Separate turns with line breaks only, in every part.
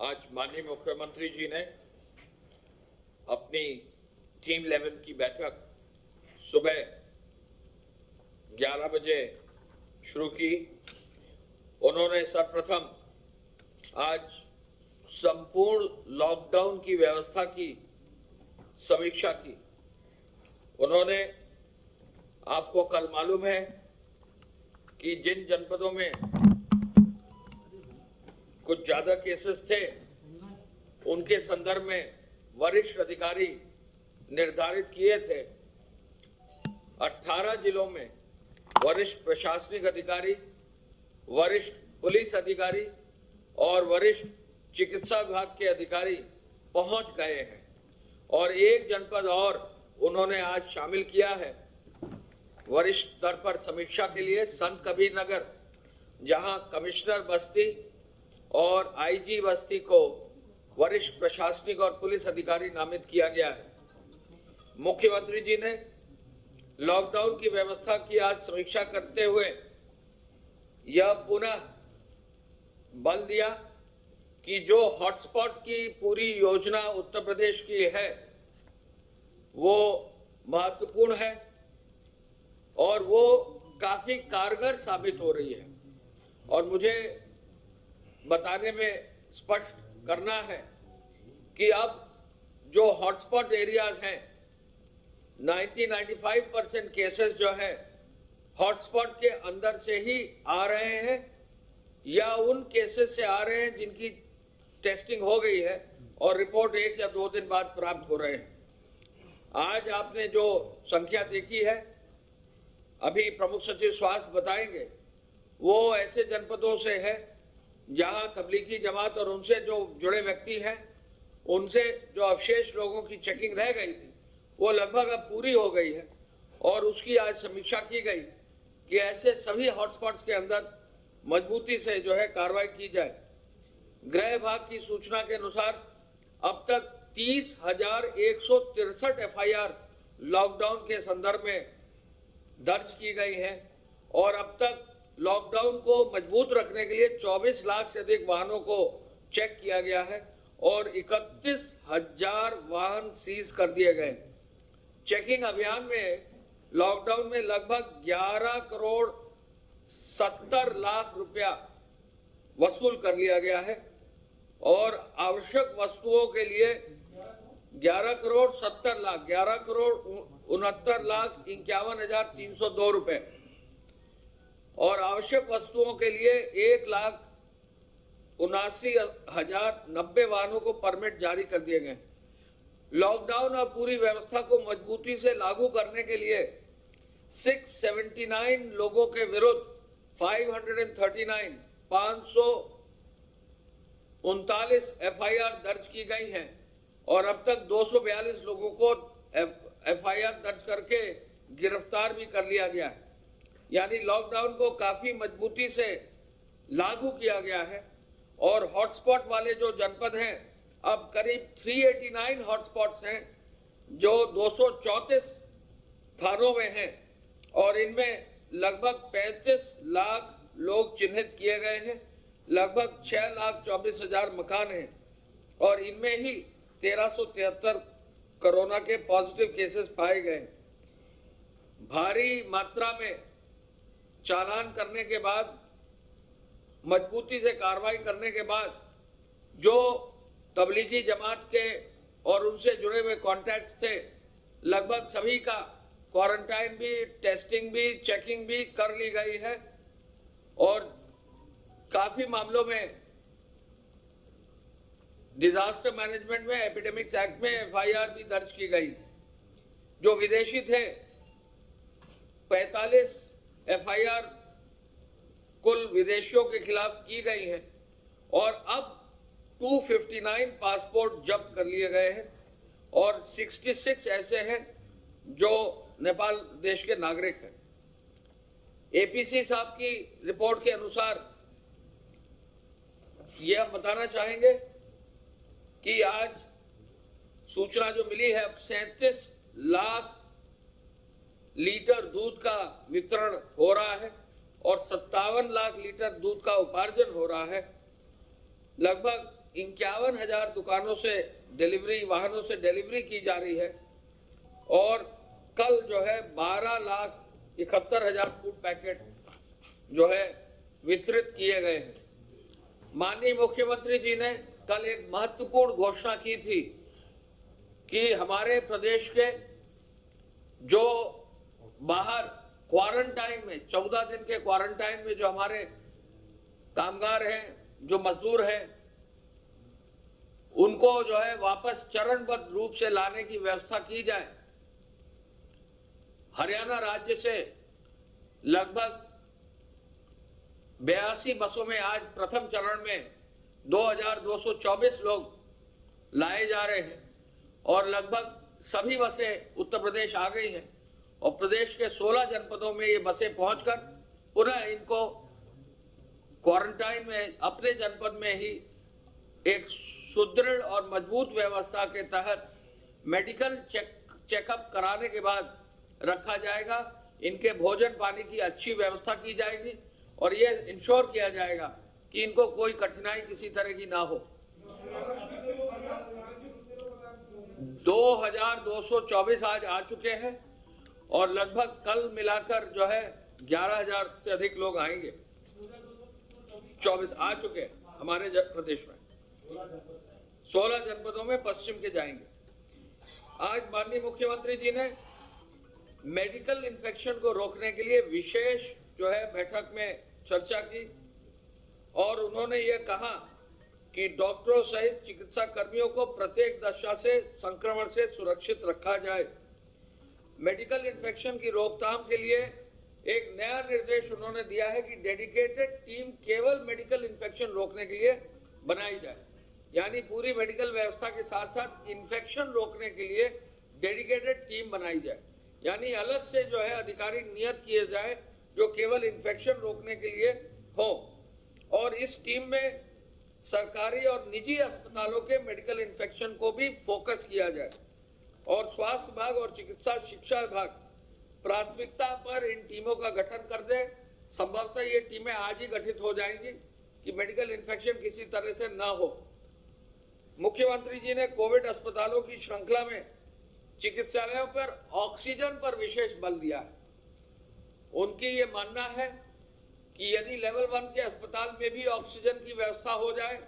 आज माननीय मुख्यमंत्री जी ने अपनी टीम लेवल की बैठक सुबह 11 बजे शुरू की। उन्होंने सर्वप्रथम आज संपूर्ण लॉकडाउन की व्यवस्था की समीक्षा की। उन्होंने, आपको कल मालूम है कि जिन जनपदों में कुछ ज्यादा केसेस थे, उनके संदर्भ में वरिष्ठ अधिकारी निर्धारित किए थे। 18 जिलों में वरिष्ठ प्रशासनिक अधिकारी, वरिष्ठ पुलिस अधिकारी और वरिष्ठ चिकित्सा विभाग के अधिकारी पहुंच गए हैं और एक जनपद और उन्होंने आज शामिल किया है वरिष्ठ स्तर पर समीक्षा के लिए, संत कबीर नगर, जहां कमिश्नर बस्ती और आईजी बस्ती को वरिष्ठ प्रशासनिक और पुलिस अधिकारी नामित किया गया है। मुख्यमंत्री जी ने लॉकडाउन की व्यवस्था की आज समीक्षा करते हुए यह पुनः बल दिया कि जो हॉटस्पॉट की पूरी योजना उत्तर प्रदेश की है वो महत्वपूर्ण है और वो काफी कारगर साबित हो रही है। और मुझे बताने में स्पष्ट करना है कि अब जो हॉटस्पॉट एरियाज हैं, 90-95% केसेस जो है हॉटस्पॉट के अंदर से ही आ रहे हैं या उन केसेस से आ रहे हैं जिनकी टेस्टिंग हो गई है और रिपोर्ट 1 या 2 दिन बाद प्राप्त हो रहे हैं। आज आपने जो संख्या देखी है, अभी प्रमुख सचिव स्वास्थ्य बताएंगे, वो ऐसे जनपदों से है जहां तबलीगी जमात और उनसे जो जुड़े व्यक्ति हैं, उनसे जो अवशेष लोगों की चेकिंग रह गई थी वो लगभग अब पूरी हो गई है और उसकी आज समीक्षा की गई कि ऐसे सभी हॉटस्पॉट्स के अंदर मजबूती से जो है कार्रवाई की जाए। गृह विभाग की सूचना के अनुसार अब तक 30,163 FIR लॉकडाउन के संदर्भ में दर्ज की गई है और अब तक लॉकडाउन को मजबूत रखने के लिए 24 लाख से अधिक वाहनों को चेक किया गया है और 31,000 वाहन सीज कर दिए गए। चेकिंग अभियान में लॉकडाउन में लगभग 11 करोड़ 70 लाख रुपया वसूल कर लिया गया है और आवश्यक वस्तुओं के लिए 11 करोड़ 69,59,51,302 रुपए और आवश्यक वस्तुओं के लिए 1,79,090 वाहनों को परमिट जारी कर दिए गए। लॉकडाउन और पूरी व्यवस्था को मजबूती से लागू करने के लिए 679 लोगों के विरुद्ध 539 FIR दर्ज की गई हैं और अब तक 242 लोगों को FIR दर्ज करके गिरफ्तार भी कर लिया गया है। यानी लॉकडाउन को काफी मजबूती से लागू किया गया है और हॉटस्पॉट वाले जो जनपद हैं, अब करीब 389 हॉटस्पॉट्स हैं जो 234 थानों में हैं और इनमें लगभग 35 लाख लोग चिन्हित किए गए हैं, लगभग 6,24,000 मकान हैं और इनमें ही 1373 कोरोना के पॉजिटिव केसेस पाए गए। भारी मात्रा में चालान करने के बाद, मजबूती से कार्रवाई करने के बाद जो तबलीगी जमात के और उनसे जुड़े हुए कॉन्टैक्ट्स थे, लगभग सभी का क्वारंटाइन भी, टेस्टिंग भी, चेकिंग भी कर ली गई है और काफी मामलों में डिजास्टर मैनेजमेंट में, एपिडेमिक्स एक्ट में FIR भी दर्ज की गई। जो विदेशी थे 45 FIR कुल विदेशियों के खिलाफ की गई है और अब 259 पासपोर्ट जब्त कर लिए गए हैं और 66 ऐसे हैं जो नेपाल देश के नागरिक हैं। APC साहब की रिपोर्ट के अनुसार यह बताना चाहेंगे कि आज सूचना जो मिली है, अब 37 लाख लीटर दूध का वितरण हो रहा है और 57 लाख लीटर दूध का उपार्जन हो रहा है। लगभग 51,000 दुकानों से डिलीवरी, वाहनों से डिलीवरी की जा रही है और कल जो है 12,71,000 फूड पैकेट जो है वितरित किए गए हैं। माननीय मुख्यमंत्री जी ने कल एक महत्वपूर्ण घोषणा की थी कि हमारे प्रदेश के जो बाहर क्वारंटाइन में 14 दिन के क्वारंटाइन में जो हमारे कामगार हैं, जो मजदूर हैं, उनको जो है वापस चरणबद्ध रूप से लाने की व्यवस्था की जाए। हरियाणा राज्य से लगभग 82 बसों में आज प्रथम चरण में 2,224 लोग लाए जा रहे हैं और लगभग सभी बसें उत्तर प्रदेश आ गई हैं और प्रदेश के 16 जनपदों में ये बसें पहुंचकर पुनः इनको क्वारंटाइन में अपने जनपद में ही एक सुदृढ़ और मजबूत व्यवस्था के तहत मेडिकल चेकअप कराने के बाद रखा जाएगा। इनके भोजन पानी की अच्छी व्यवस्था की जाएगी और ये इंश्योर किया जाएगा कि इनको कोई कठिनाई किसी तरह की ना हो। 2,224 आज आ चुके हैं और लगभग कल मिलाकर जो है 11,000 से अधिक लोग आएंगे। 24 आ चुके हैं हमारे प्रदेश में, 16 जनपदों में पश्चिम के जाएंगे। आज माननीय मुख्यमंत्री जी ने मेडिकल इन्फेक्शन को रोकने के लिए विशेष जो है बैठक में चर्चा की और उन्होंने ये कहा कि डॉक्टरों सहित चिकित्सा कर्मियों को प्रत्येक दशा से संक्रमण से सुरक्षित रखा जाए। मेडिकल इन्फेक्शन की रोकथाम के लिए एक नया निर्देश उन्होंने दिया है कि डेडिकेटेड टीम केवल मेडिकल इन्फेक्शन रोकने के लिए बनाई जाए, यानी पूरी मेडिकल व्यवस्था के साथ साथ इन्फेक्शन रोकने के लिए डेडिकेटेड टीम बनाई जाए, यानी अलग से जो है अधिकारी नियत किए जाए जो केवल इन्फेक्शन रोकने के लिए हो और इस टीम में सरकारी और निजी अस्पतालों के मेडिकल इन्फेक्शन को भी फोकस किया जाए और स्वास्थ्य विभाग और चिकित्सा शिक्षा विभाग प्राथमिकता पर इन टीमों का गठन कर दे। संभवतः ये टीमें आज ही गठित हो जाएंगी कि मेडिकल इन्फेक्शन किसी तरह से ना हो। मुख्यमंत्री जी ने कोविड अस्पतालों की श्रृंखला में चिकित्सालयों पर ऑक्सीजन पर विशेष बल दिया है। उनकी ये मानना है कि यदि लेवल 1 के अस्पताल में भी ऑक्सीजन की व्यवस्था हो जाए,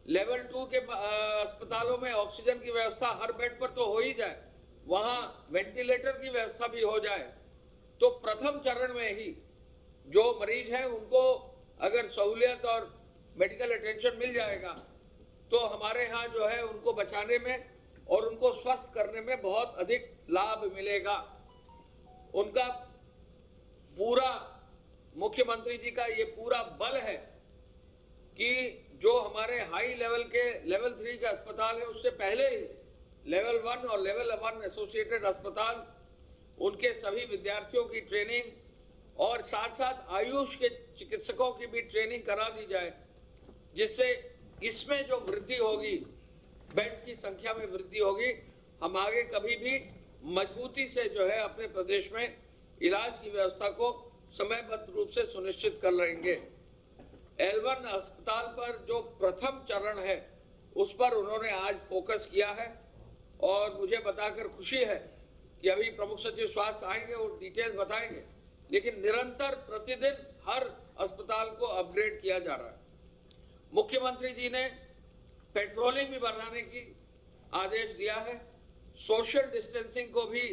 लेवल 2 के अस्पतालों में ऑक्सीजन की व्यवस्था हर बेड पर तो हो ही जाए, वहां वेंटिलेटर की व्यवस्था भी हो जाए, तो प्रथम चरण में ही जो मरीज हैं उनको अगर सहूलियत और मेडिकल अटेंशन मिल जाएगा तो हमारे यहाँ जो है उनको बचाने में और उनको स्वस्थ करने में बहुत अधिक लाभ मिलेगा। उनका पूरा, मुख्यमंत्री जी का ये पूरा बल है कि जो हमारे हाई लेवल के लेवल 3 के अस्पताल है उससे पहले ही लेवल 1 और लेवल 1 एसोसिएटेड अस्पताल, उनके सभी विद्यार्थियों की ट्रेनिंग और साथ साथ आयुष के चिकित्सकों की भी ट्रेनिंग करा दी जाए, जिससे इसमें जो वृद्धि होगी, बेड्स की संख्या में वृद्धि होगी, हम आगे कभी भी मजबूती से जो है अपने प्रदेश में इलाज की व्यवस्था को समयबद्ध रूप से सुनिश्चित कर लेंगे। L1 अस्पताल पर जो प्रथम चरण है उस पर उन्होंने आज फोकस किया है और मुझे बताकर खुशी है कि अभी प्रमुख सचिव स्वास्थ्य आएंगे और डिटेल्स बताएंगे, लेकिन निरंतर प्रतिदिन हर अस्पताल को अपग्रेड किया जा रहा है। मुख्यमंत्री जी ने पेट्रोलिंग भी बढ़ाने की आदेश दिया है, सोशल डिस्टेंसिंग को भी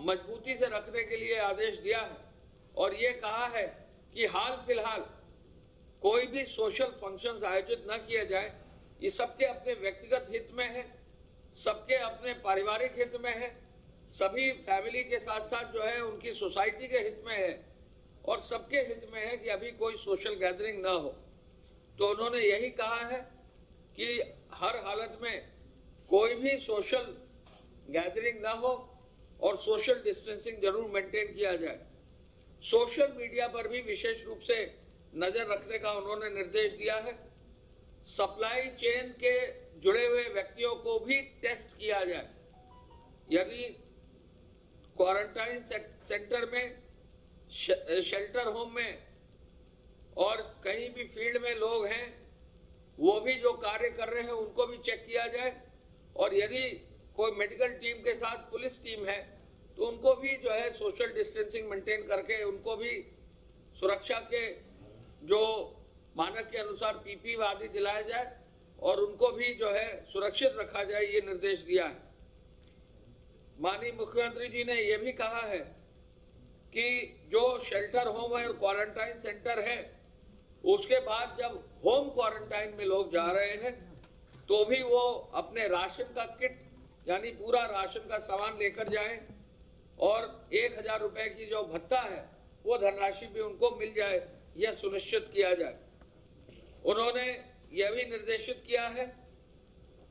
मजबूती से रखने के लिए आदेश दिया है और ये कहा है कि हाल फिलहाल कोई भी सोशल फंक्शंस आयोजित न किया जाए। ये सबके अपने व्यक्तिगत हित में है, सबके अपने पारिवारिक हित में है, सभी फैमिली के साथ साथ जो है उनकी सोसाइटी के हित में है और सबके हित में है कि अभी कोई सोशल गैदरिंग ना हो। तो उन्होंने यही कहा है कि हर हालत में कोई भी सोशल गैदरिंग ना हो और सोशल डिस्टेंसिंग जरूर मेंटेन किया जाए। सोशल मीडिया पर भी विशेष रूप से नजर रखने का उन्होंने निर्देश दिया है। सप्लाई चेन के जुड़े हुए व्यक्तियों को भी टेस्ट किया जाए। यदि क्वारंटाइन सेंटर में, शेल्टर होम में और कहीं भी फील्ड में लोग हैं, वो भी जो कार्य कर रहे हैं उनको भी चेक किया जाए, और यदि कोई मेडिकल टीम के साथ पुलिस टीम है तो उनको भी जो है सोशल डिस्टेंसिंग मेंटेन करके उनको भी सुरक्षा के जो मानक के अनुसार पीपी आदि दिलाया जाए और उनको भी जो है सुरक्षित रखा जाए, ये निर्देश दिया है। माननीय मुख्यमंत्री जी ने यह भी कहा है कि जो शेल्टर होम और क्वारंटाइन सेंटर है उसके बाद जब होम क्वारंटाइन में लोग जा रहे हैं तो भी वो अपने राशन का किट यानी पूरा राशन का सामान लेकर जाएं और 1000 रुपए की जो भत्ता है वो धनराशि भी उनको मिल जाए, यह सुनिश्चित किया जाए। उन्होंने यह भी निर्देशित किया है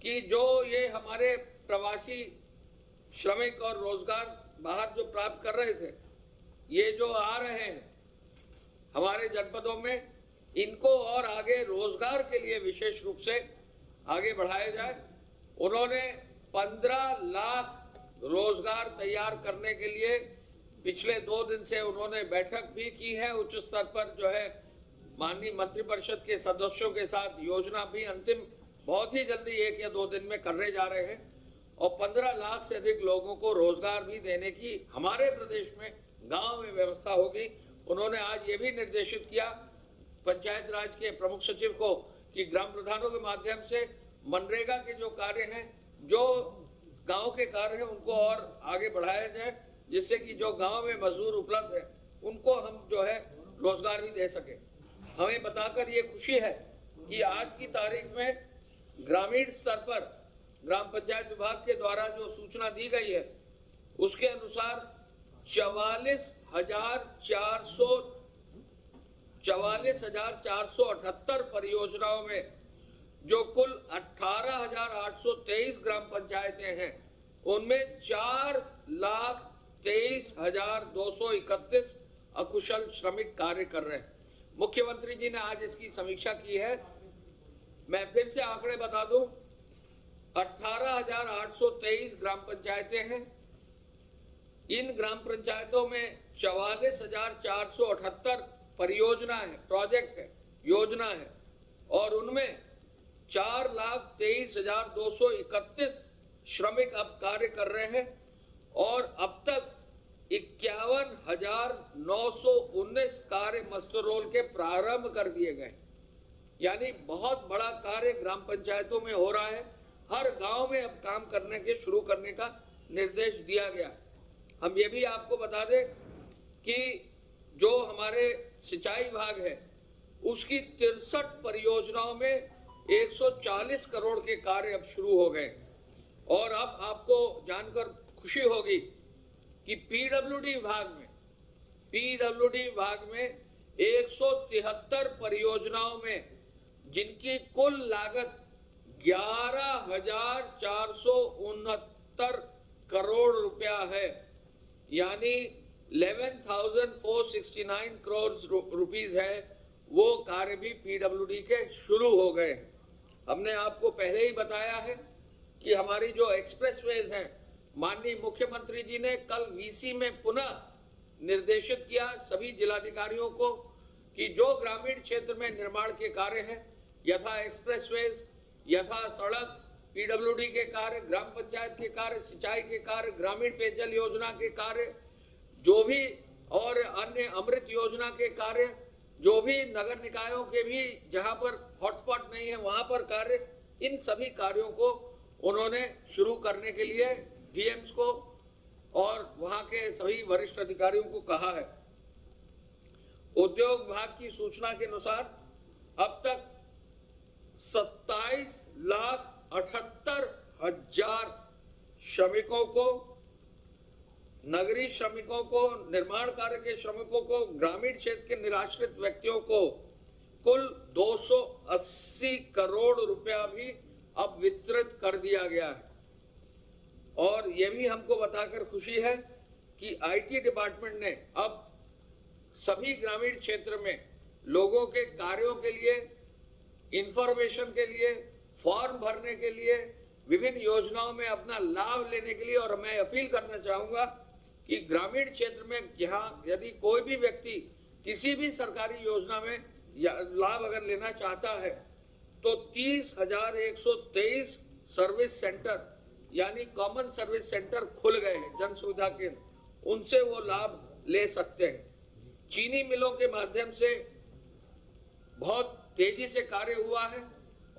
कि जो ये हमारे प्रवासी श्रमिक और रोजगार बाहर जो प्राप्त कर रहे थे, ये जो आ रहे हैं हमारे जनपदों में, इनको और आगे रोजगार के लिए विशेष रूप से आगे बढ़ाया जाए। उन्होंने 15 लाख रोजगार तैयार करने के लिए पिछले 2 दिन से उन्होंने बैठक भी की है उच्च स्तर पर, जो है माननीय मंत्रिपरिषद के सदस्यों के साथ योजना भी अंतिम बहुत ही जल्दी 1 या 2 दिन में करने जा रहे हैं और 15 लाख से अधिक लोगों को रोजगार भी देने की हमारे प्रदेश में गांव में व्यवस्था होगी। उन्होंने आज ये भी निर्देशित किया पंचायत राज के प्रमुख सचिव को कि ग्राम प्रधानों के माध्यम से मनरेगा के जो कार्य हैं, जो गांव के कार्य हैं, उनको और आगे बढ़ाया जाए, जिससे कि जो गांव में मजदूर उपलब्ध है उनको हम जो है रोजगार भी दे सके। हमें बताकर ये खुशी है कि आज की तारीख में ग्रामीण स्तर पर ग्राम पंचायत विभाग के द्वारा जो सूचना दी गई है उसके अनुसार 44,478 परियोजनाओं में जो कुल 18,823 ग्राम पंचायतें हैं उनमें 4,23,231 अकुशल श्रमिक कार्य कर रहे हैं। मुख्यमंत्री जी ने आज इसकी समीक्षा की है। मैं फिर से आंकड़े बता दूं, 18,823 ग्राम पंचायतें हैं। इन ग्राम पंचायतों में 44,478 परियोजना है, प्रोजेक्ट है, योजना है, और उनमें 4,23,231 श्रमिक अब कार्य कर रहे हैं और अब तक 51,919 कार्य मास्टर रोल के प्रारंभ कर दिए गए। यानी बहुत बड़ा कार्य ग्राम पंचायतों में हो रहा है। हर गांव में अब काम करने के शुरू करने का निर्देश दिया गया है। हम ये भी आपको बता दें कि जो हमारे सिंचाई विभाग है उसकी 63 परियोजनाओं में 140 करोड़ के कार्य अब शुरू हो गए। और अब आपको जानकर खुशी होगी कि पीडब्ल्यूडी विभाग में 173 परियोजनाओं में जिनकी कुल लागत 11,469 करोड़ रुपया है, यानी 11,469 करोड़ रुपीस है, वो कार्य भी पीडब्ल्यूडी के शुरू हो गए। हमने आपको पहले ही बताया है कि हमारी जो एक्सप्रेसवेज हैं, माननीय मुख्यमंत्री जी ने कल वीसी में पुनः निर्देशित किया सभी जिलाधिकारियों को कि जो ग्रामीण क्षेत्र में निर्माण के कार्य हैं, यथा एक्सप्रेसवेज, यथा सड़क, पीडब्ल्यूडी के कार्य, ग्राम पंचायत के कार्य, सिंचाई के कार्य, ग्रामीण पेयजल योजना के कार्य, जो भी और अन्य अमृत योजना के कार्य, जो भी नगर निकायों के भी जहां पर हॉटस्पॉट नहीं है वहां पर कार्य, इन सभी कार्यों को उन्होंने शुरू करने के लिए डीएम्स को और वहां के सभी वरिष्ठ अधिकारियों को कहा है। उद्योग विभाग की सूचना के अनुसार अब तक 27,78,000 श्रमिकों को, नगरीय श्रमिकों को, निर्माण कार्य के श्रमिकों को, ग्रामीण क्षेत्र के निराश्रित व्यक्तियों को कुल 280 करोड़ रुपया भी अब वितरित कर दिया गया है। और यह भी हमको बताकर खुशी है कि आईटी डिपार्टमेंट ने अब सभी ग्रामीण क्षेत्र में लोगों के कार्यों के लिए, इंफॉर्मेशन के लिए, फॉर्म भरने के लिए, विभिन्न योजनाओं में अपना लाभ लेने के लिए, और मैं अपील करना चाहूंगा कि ग्रामीण क्षेत्र में जहां यदि कोई भी व्यक्ति किसी भी सरकारी योजना में लाभ अगर लेना चाहता है तो 30,123 सर्विस सेंटर यानी कॉमन सर्विस सेंटर खुल गए हैं, जन सुविधा केंद्र, उनसे वो लाभ ले सकते हैं। चीनी मिलों के माध्यम से बहुत तेजी से कार्य हुआ है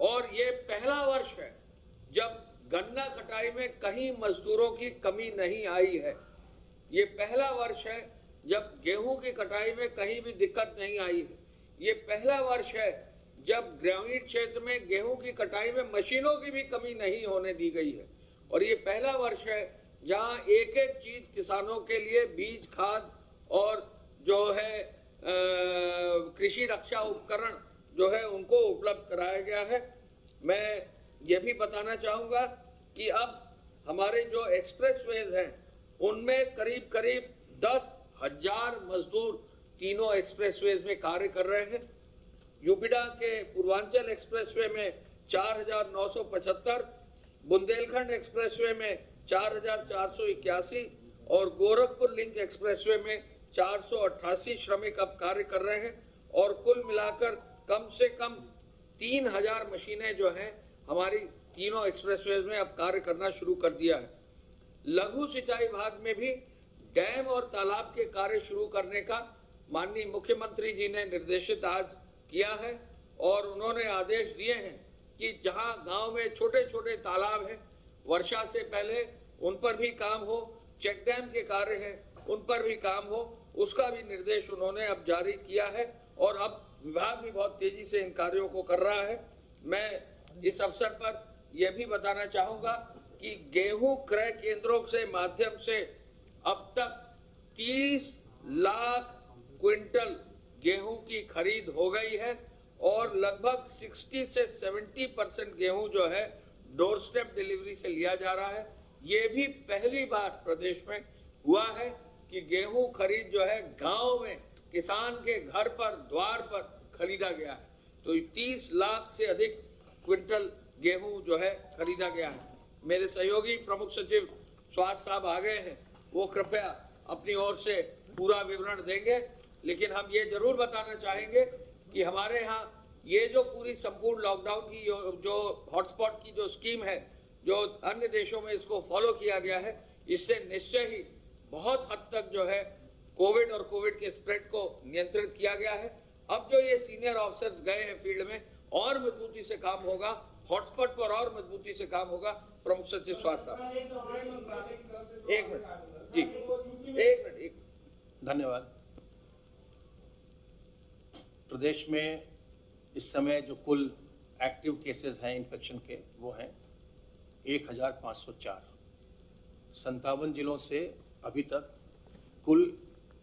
और ये पहला वर्ष है जब गन्ना कटाई में कहीं मजदूरों की कमी नहीं आई है। ये पहला वर्ष है जब गेहूं की कटाई में कहीं भी दिक्कत नहीं आई है। ये पहला वर्ष है जब ग्रामीण क्षेत्र में गेहूं की कटाई में मशीनों की भी कमी नहीं होने दी गई है। और ये पहला वर्ष है जहां एक एक चीज किसानों के लिए बीज, खाद और जो है कृषि रक्षा उपकरण जो है उनको उपलब्ध कराया गया है। मैं ये भी बताना चाहूंगा कि अब हमारे जो एक्सप्रेसवेज हैं उनमें करीब करीब 10,000 मजदूर तीनों एक्सप्रेसवेज में कार्य कर रहे हैं। यूपीडा के पूर्वांचल एक्सप्रेसवे में 4,975, बुंदेलखंड एक्सप्रेसवे में 4,481 और गोरखपुर लिंक एक्सप्रेसवे में 488 श्रमिक अब कार्य कर रहे हैं। और कुल मिलाकर कम से कम 3,000 मशीनें जो हैं हमारी तीनों एक्सप्रेसवेज में अब कार्य करना शुरू कर दिया है। लघु सिंचाई विभाग में भी डैम और तालाब के कार्य शुरू करने का माननीय मुख्यमंत्री जी ने निर्देशित आज किया है और उन्होंने आदेश दिए हैं कि जहां गांव में छोटे छोटे तालाब हैं, वर्षा से पहले उन पर भी काम हो, चेक डैम के कार्य हैं उन पर भी काम हो, उसका भी निर्देश उन्होंने अब जारी किया है और अब विभाग भी बहुत तेजी से इन कार्यों को कर रहा है। मैं इस अवसर पर यह भी बताना चाहूंगा कि गेहूं क्रय केंद्रों से माध्यम से अब तक 30 लाख क्विंटल गेहूं की खरीद हो गई है और लगभग 60 से 70% गेहूं जो है डोर स्टेप डिलीवरी से लिया जा रहा है। ये भी पहली बार प्रदेश में हुआ है कि गेहूं खरीद जो है गांव में किसान के घर पर, द्वार पर खरीदा गया है। तो 30 लाख से अधिक क्विंटल गेहूं जो है खरीदा गया है। मेरे सहयोगी प्रमुख सचिव स्वास्थ्य साहब आ गए हैं, वो कृपया अपनी ओर से पूरा विवरण देंगे, लेकिन हम ये जरूर बताना चाहेंगे कि हमारे यहाँ ये जो पूरी संपूर्ण लॉकडाउन की जो हॉटस्पॉट की जो स्कीम है, जो अन्य देशों में इसको फॉलो किया गया है, इससे निश्चय ही बहुत हद तक जो है कोविड और कोविड के स्प्रेड को नियंत्रित किया गया है। अब जो ये सीनियर ऑफिसर्स गए हैं फील्ड में, और मजबूती से काम होगा, हॉटस्पॉट पर और मजबूती से काम होगा। प्रमुख सचिव स्वास्थ्य साहब, एक मिनट जी, एक मिनट।
धन्यवाद। प्रदेश में इस समय जो कुल एक्टिव केसेस हैं इन्फेक्शन के वो हैं 1,504। 57 जिलों से अभी तक कुल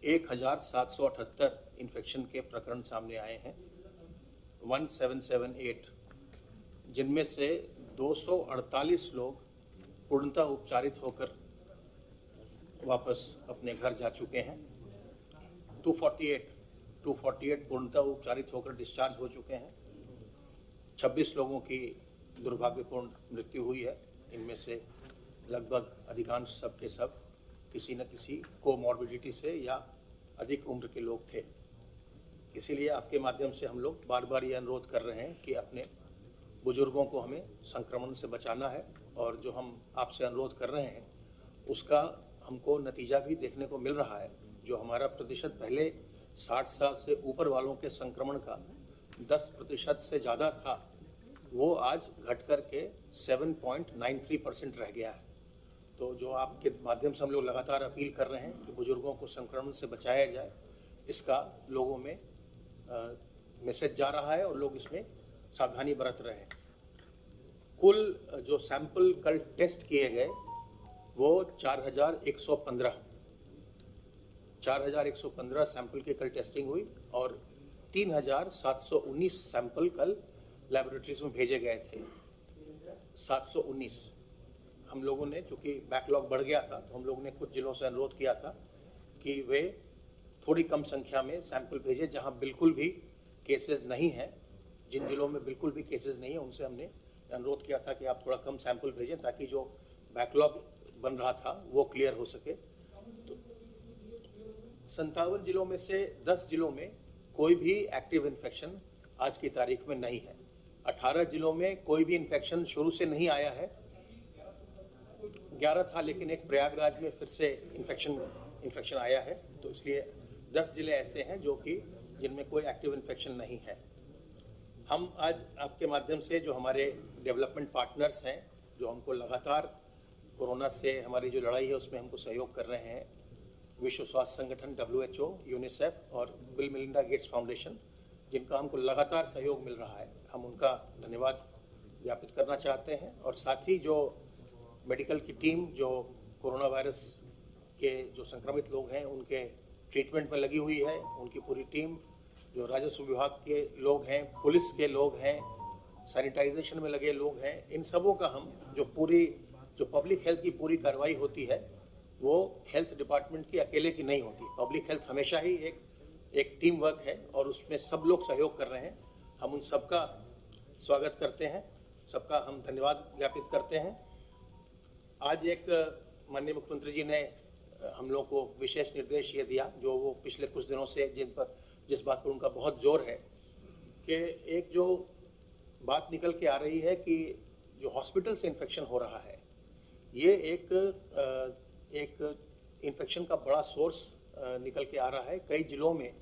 1,778 इन्फेक्शन के प्रकरण सामने आए हैं, 1778, जिनमें से 248 लोग पूर्णतः उपचारित होकर वापस अपने घर जा चुके हैं। 248 पूर्णतः उपचारित होकर डिस्चार्ज हो चुके हैं। 26 लोगों की दुर्भाग्यपूर्ण मृत्यु हुई है। इनमें से लगभग अधिकांश सब के सब किसी न किसी कोमॉर्बिडिटी से या अधिक उम्र के लोग थे। इसीलिए आपके माध्यम से हम लोग बार बार ये अनुरोध कर रहे हैं कि अपने बुजुर्गों को हमें संक्रमण से बचाना है और जो हम आपसे अनुरोध कर रहे हैं उसका हमको नतीजा भी देखने को मिल रहा है। जो हमारा प्रतिशत पहले 60 साल से ऊपर वालों के संक्रमण का 10% से ज़्यादा था, वो आज घट कर के 7.93% रह गया है। तो जो आपके माध्यम से हम लोग लगातार अपील कर रहे हैं कि बुजुर्गों को संक्रमण से बचाया जाए, इसका लोगों में मैसेज जा रहा है और लोग इसमें सावधानी बरत रहे हैं। कुल जो सैंपल कल टेस्ट किए गए वो 4,115 सैंपल की कल टेस्टिंग हुई और 3,719 सैंपल कल लैबोरेटरीज में भेजे गए थे। 719 हम लोगों ने, चूँकि बैकलॉग बढ़ गया था, तो हम लोगों ने कुछ जिलों से अनुरोध किया था कि वे थोड़ी कम संख्या में सैंपल भेजें जहां बिल्कुल भी केसेस नहीं हैं। जिन जिलों में बिल्कुल भी केसेस नहीं है उनसे हमने अनुरोध किया था कि आप थोड़ा कम सैंपल भेजें ताकि जो बैकलॉग बन रहा था वो क्लियर हो सके। तो 57 जिलों में से 10 जिलों में कोई भी एक्टिव इन्फेक्शन आज की तारीख में नहीं है। 18 जिलों में कोई भी इन्फेक्शन शुरू से नहीं आया है। 11 था, लेकिन एक प्रयागराज में फिर से इन्फेक्शन आया है, तो इसलिए 10 जिले ऐसे हैं जो कि जिनमें कोई एक्टिव इन्फेक्शन नहीं है। हम आज आपके माध्यम से जो हमारे डेवलपमेंट पार्टनर्स हैं, जो हमको लगातार कोरोना से हमारी जो लड़ाई है उसमें हमको सहयोग कर रहे हैं, विश्व स्वास्थ्य संगठन WHO, यूनिसेफ और बिल मेलिंडा गेट्स फाउंडेशन, जिनका हमको लगातार सहयोग मिल रहा है, हम उनका धन्यवाद ज्ञापित करना चाहते हैं। और साथ ही जो मेडिकल की टीम जो कोरोना वायरस के जो संक्रमित लोग हैं उनके ट्रीटमेंट में लगी हुई है, उनकी पूरी टीम, जो राजस्व विभाग के लोग हैं, पुलिस के लोग हैं, सैनिटाइजेशन में लगे लोग हैं, इन सबों का हम जो पब्लिक हेल्थ की पूरी कार्रवाई होती है वो हेल्थ डिपार्टमेंट की अकेले की नहीं होती। पब्लिक हेल्थ हमेशा ही एक टीम वर्क है और उसमें सब लोग सहयोग कर रहे हैं। हम उन सबका स्वागत करते हैं, सबका हम धन्यवाद ज्ञापित करते हैं। आज एक माननीय मुख्यमंत्री जी ने हम लोग को विशेष निर्देश ये दिया, जो वो पिछले कुछ दिनों से जिस बात पर उनका बहुत जोर है, कि एक जो बात निकल के आ रही है कि जो हॉस्पिटल से इन्फेक्शन हो रहा है, ये एक इन्फेक्शन का बड़ा सोर्स निकल के आ रहा है। कई जिलों में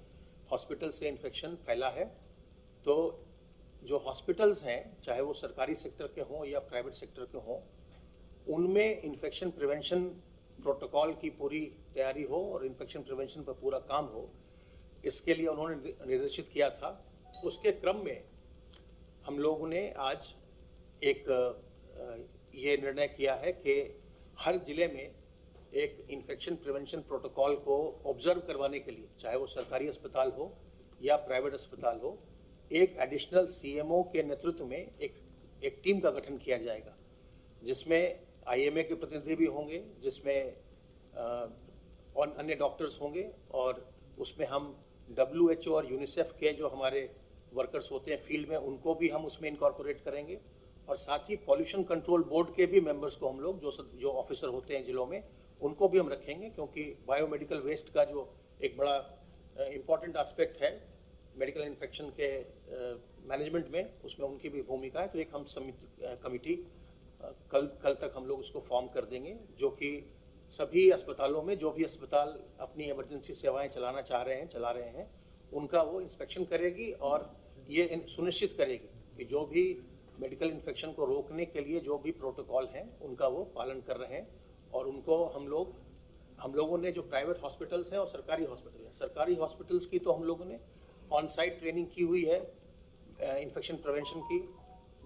हॉस्पिटल से इन्फेक्शन फैला है। तो जो हॉस्पिटल्स हैं, चाहे वो सरकारी सेक्टर के हों या प्राइवेट सेक्टर के हों, उनमें इन्फेक्शन प्रिवेंशन प्रोटोकॉल की पूरी तैयारी हो और इन्फेक्शन प्रिवेंशन पर पूरा काम हो, इसके लिए उन्होंने निर्देशित किया था। उसके क्रम में हम लोगों ने आज ये निर्णय किया है कि हर जिले में एक इन्फेक्शन प्रिवेंशन प्रोटोकॉल को ऑब्जर्व करवाने के लिए, चाहे वो सरकारी अस्पताल हो या प्राइवेट अस्पताल हो, एक एडिशनल CMO के नेतृत्व में एक टीम का गठन किया जाएगा, जिसमें IMA के प्रतिनिधि भी होंगे, जिसमें और अन्य डॉक्टर्स होंगे, और उसमें हम WHO और यूनिसेफ के जो हमारे वर्कर्स होते हैं फील्ड में, उनको भी हम उसमें इनकॉर्पोरेट करेंगे। और साथ ही पॉल्यूशन कंट्रोल बोर्ड के भी मेंबर्स को हम लोग जो ऑफिसर होते हैं जिलों में, उनको भी हम रखेंगे, क्योंकि बायोमेडिकल वेस्ट का जो एक बड़ा इम्पॉर्टेंट एस्पेक्ट है मेडिकल इन्फेक्शन के मैनेजमेंट में, उसमें उनकी भी भूमिका है। तो एक हम कमिटी कल तक हम लोग उसको फॉर्म कर देंगे, जो कि सभी अस्पतालों में, जो भी अस्पताल अपनी इमरजेंसी सेवाएं चला रहे हैं, उनका वो इंस्पेक्शन करेगी और ये सुनिश्चित करेगी कि जो भी मेडिकल इन्फेक्शन को रोकने के लिए जो भी प्रोटोकॉल हैं उनका वो पालन कर रहे हैं। और उनको हम लोगों ने जो प्राइवेट हॉस्पिटल्स हैं और सरकारी हॉस्पिटल्स की तो हम लोगों ने ऑन साइट ट्रेनिंग की हुई है इन्फेक्शन प्रिवेंशन की।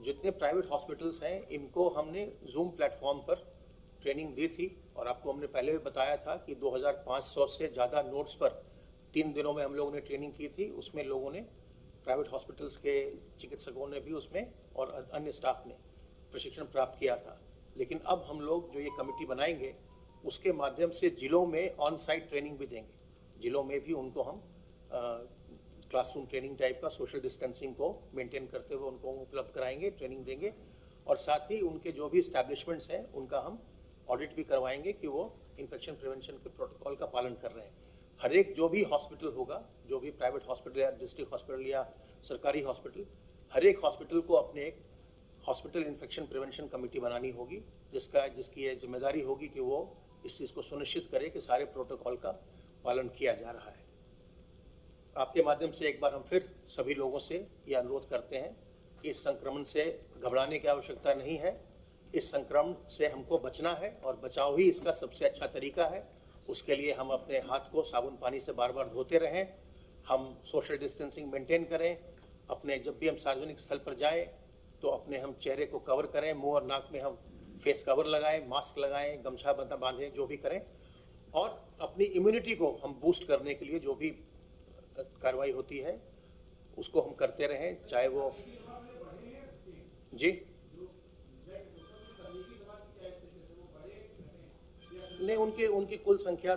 जितने प्राइवेट हॉस्पिटल्स हैं इनको हमने जूम प्लेटफॉर्म पर ट्रेनिंग दी थी, और आपको हमने पहले भी बताया था कि 2500 से ज़्यादा नोट्स पर 3 दिनों में हम लोगों ने ट्रेनिंग की थी। उसमें लोगों ने, प्राइवेट हॉस्पिटल्स के चिकित्सकों ने भी उसमें और अन्य स्टाफ ने प्रशिक्षण प्राप्त किया था। लेकिन अब हम लोग जो ये कमेटी बनाएंगे उसके माध्यम से जिलों में ऑन साइट ट्रेनिंग भी देंगे। जिलों में भी उनको हम क्लासरूम ट्रेनिंग टाइप का सोशल डिस्टेंसिंग को मेंटेन करते हुए उनको उपलब्ध कराएंगे, ट्रेनिंग देंगे। और साथ ही उनके जो भी इस्टेब्लिशमेंट्स हैं उनका हम ऑडिट भी करवाएंगे कि वो इन्फेक्शन प्रिवेंशन के प्रोटोकॉल का पालन कर रहे हैं। हर एक जो भी हॉस्पिटल होगा, जो भी प्राइवेट हॉस्पिटल या डिस्ट्रिक्ट हॉस्पिटल या सरकारी हॉस्पिटल, हर एक हॉस्पिटल को अपने एक हॉस्पिटल इन्फेक्शन प्रिवेंशन कमेटी बनानी होगी, जिसकी ये जिम्मेदारी होगी कि वो इस चीज़ को सुनिश्चित करे कि सारे प्रोटोकॉल का पालन किया जा रहा है। आपके माध्यम से एक बार हम फिर सभी लोगों से ये अनुरोध करते हैं कि इस संक्रमण से घबराने की आवश्यकता नहीं है। इस संक्रमण से हमको बचना है और बचाव ही इसका सबसे अच्छा तरीका है। उसके लिए हम अपने हाथ को साबुन पानी से बार बार धोते रहें, हम सोशल डिस्टेंसिंग मेंटेन करें, अपने जब भी हम सार्वजनिक स्थल पर जाएं तो अपने हम चेहरे को कवर करें, मुंह और नाक में हम फेस कवर लगाएं, मास्क लगाएं, गमछा बांधें, जो भी करें। और अपनी इम्यूनिटी को हम बूस्ट करने के लिए जो भी कार्रवाई होती है उसको हम करते रहें, चाहे वो जी नहीं, उनकी कुल संख्या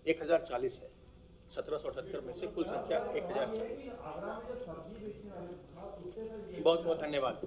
1040 है। 1778 में से कुल संख्या 1040। बहुत बहुत धन्यवाद।